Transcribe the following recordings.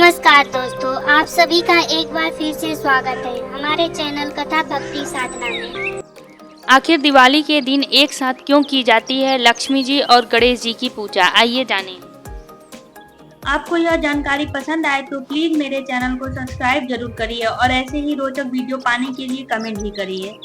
नमस्कार दोस्तों, आप सभी का एक बार फिर से स्वागत है हमारे चैनल कथा भक्ति साधना में। आखिर दिवाली के दिन एक साथ क्यों की जाती है लक्ष्मी जी और गणेश जी की पूजा, आइए जानें। आपको यह जानकारी पसंद आए तो प्लीज मेरे चैनल को सब्सक्राइब जरूर करिए और ऐसे ही रोचक वीडियो पाने के लिए कमेंट भी करिए।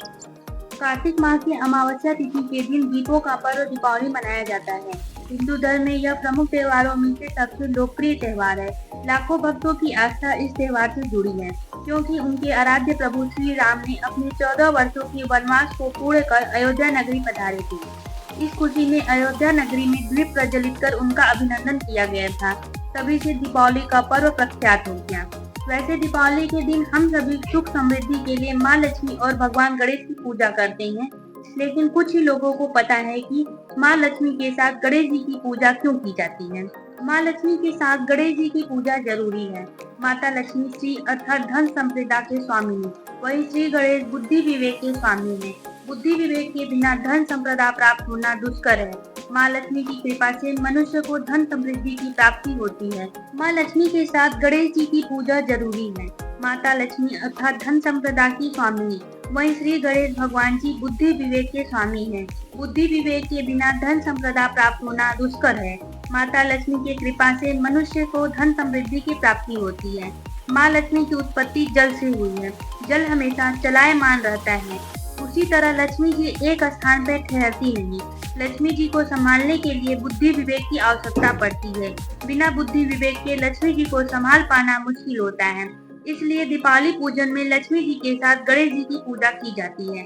कार्तिक माह की अमावस्या तिथि के दिन दीपों का पर्व दीपावली मनाया जाता है। हिंदू धर्म में यह प्रमुख त्योहारों में से सबसे लोकप्रिय त्योहार है। लाखों भक्तों की आस्था इस त्योहार से जुड़ी है, क्योंकि उनके आराध्य प्रभु श्री राम ने अपने 14 वर्षों के वनवास को पूर्ण कर अयोध्या नगरी पधारे थे। इस खुशी में अयोध्या नगरी में दीप प्रज्वलित कर उनका अभिनंदन किया गया था। तभी से दीपावली का पर्व प्रख्यात हो गया। वैसे दीपावली के दिन हम सभी सुख समृद्धि के लिए माँ लक्ष्मी और भगवान गणेश की पूजा करते हैं, लेकिन कुछ ही लोगों को पता है कि माँ लक्ष्मी के साथ गणेश जी की पूजा क्यों की जाती है। माँ लक्ष्मी के साथ गणेश जी की पूजा जरूरी है। माता लक्ष्मी श्री अर्थात धन संपदा के स्वामी है, वही श्री गणेश बुद्धि विवेक के स्वामी है। बुद्धि विवेक के बिना धन संपदा प्राप्त होना दुष्कर है। माँ लक्ष्मी की कृपा से मनुष्य को धन समृद्धि की प्राप्ति होती है। माँ लक्ष्मी के साथ गणेश जी की पूजा जरूरी है। माता लक्ष्मी अर्थात धन संपदा की स्वामी है, वहीं श्री गणेश भगवान जी बुद्धि विवेक के स्वामी हैं। बुद्धि विवेक के बिना धन संपदा प्राप्त होना दुष्कर है। माता लक्ष्मी की कृपा से मनुष्य को धन समृद्धि की प्राप्ति होती है। माँ लक्ष्मी की उत्पत्ति जल से हुई है। जल हमेशा चलायमान रहता है। उसी तरह लक्ष्मी जी एक स्थान पर ठहरती नहीं। लक्ष्मी जी को संभालने के लिए बुद्धि विवेक की आवश्यकता पड़ती है। बिना बुद्धि विवेक के लक्ष्मी जी को संभाल पाना मुश्किल होता है। इसलिए दीपावली पूजन में लक्ष्मी जी के साथ गणेश जी की पूजा की जाती है,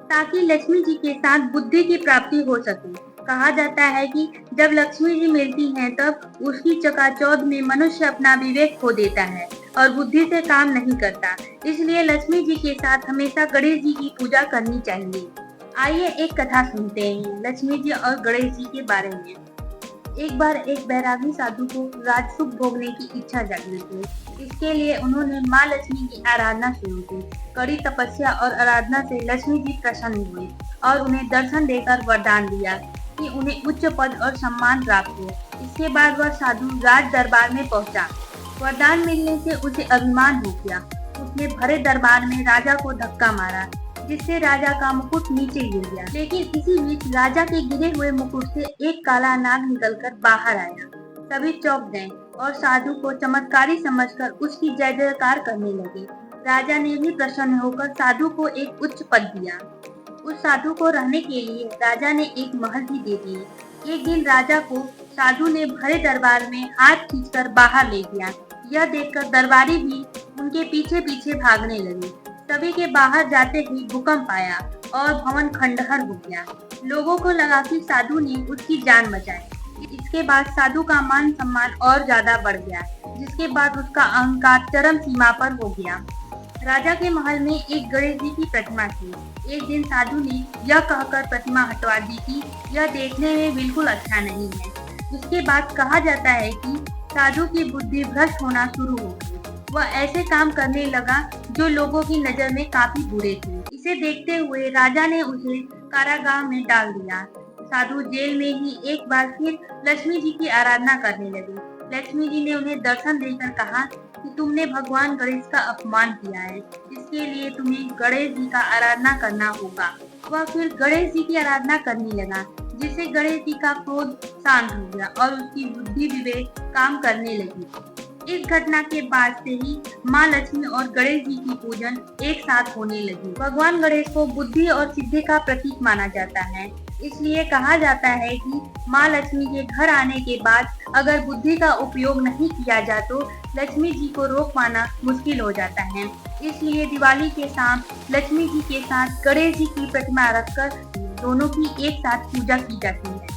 ताकि लक्ष्मी जी के साथ बुद्धि की प्राप्ति हो सके। कहा जाता है कि जब लक्ष्मी जी मिलती हैं, तब उसकी चकाचौंध में मनुष्य अपना विवेक खो देता है और बुद्धि से काम नहीं करता। इसलिए लक्ष्मी जी के साथ हमेशा गणेश जी की पूजा करनी चाहिए। आइए एक कथा सुनते हैं लक्ष्मी जी और गणेश जी के बारे में। एक बार एक बैरागी साधु को राजसुख भोगने की इच्छा जागी थी। इसके लिए उन्होंने माँ लक्ष्मी की आराधना शुरू की। कड़ी तपस्या और आराधना से लक्ष्मी जी प्रसन्न हुए और उन्हें दर्शन देकर वरदान दिया कि उन्हें उच्च पद और सम्मान प्राप्त हो। इसके बाद वह साधु राज दरबार में पहुंचा। वरदान मिलने से उसे अभिमान हो गया। उसने भरे दरबार में राजा को धक्का मारा, जिससे राजा का मुकुट नीचे गिर गया। लेकिन इसी बीच राजा के गिरे हुए मुकुट से एक काला नाग निकलकर बाहर आया। सभी चौंक गए और साधु को चमत्कारी समझकर उसकी जय जयकार करने लगे। राजा ने भी प्रसन्न होकर साधु को एक उच्च पद दिया। उस साधु को रहने के लिए राजा ने एक महल भी दे दिए। एक दिन राजा को साधु ने भरे दरबार में हाथ खींचकर बाहर ले गया। यह देखकर दरबारी भी उनके पीछे पीछे भागने लगे। सभी के बाहर जाते ही भूकंप आया और भवन खंडहर हो गया। लोगों को लगा कि साधु ने उसकी जान बचाई। इसके बाद साधु का मान सम्मान और ज्यादा बढ़ गया, जिसके बाद उसका अहंकार चरम सीमा पर हो गया। राजा के महल में एक गणेश जी की प्रतिमा थी। एक दिन साधु ने यह कहकर प्रतिमा हटवा दी कि यह देखने में बिल्कुल अच्छा नहीं है। इसके बाद कहा जाता है कि साधु की बुद्धि भ्रष्ट होना शुरू हो गई। वह ऐसे काम करने लगा जो लोगों की नजर में काफी बुरे थे। इसे देखते हुए राजा ने उसे कारागाह में डाल दिया। साधु जेल में ही एक बार फिर लक्ष्मी जी की आराधना करने लगे। लक्ष्मी जी ने उन्हें दर्शन देकर कहा कि तुमने भगवान गणेश का अपमान किया है, इसके लिए तुम्हें गणेश जी का आराधना करना होगा। वह फिर गणेश जी की आराधना करने लगा, जिससे गणेश जी का क्रोध शांत हो गया और उसकी बुद्धि विवेक काम करने लगी। इस घटना के बाद से ही माँ लक्ष्मी और गणेश जी की पूजन एक साथ होने लगी। भगवान गणेश को बुद्धि और सिद्धि का प्रतीक माना जाता है। इसलिए कहा जाता है कि माँ लक्ष्मी के घर आने के बाद अगर बुद्धि का उपयोग नहीं किया जाए तो लक्ष्मी जी को रोक पाना मुश्किल हो जाता है। इसलिए दिवाली के शाम लक्ष्मी जी के साथ गणेश जी की प्रतिमा रखकर दोनों की एक साथ पूजा की जाती है।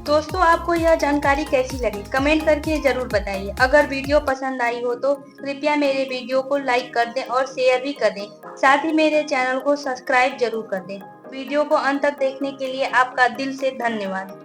दोस्तों, आपको यह जानकारी कैसी लगी कमेंट करके जरूर बताइए। अगर वीडियो पसंद आई हो तो कृपया मेरे वीडियो को लाइक कर दें और शेयर भी कर दें। साथ ही मेरे चैनल को सब्सक्राइब जरूर कर दें। वीडियो को अंत तक देखने के लिए आपका दिल से धन्यवाद।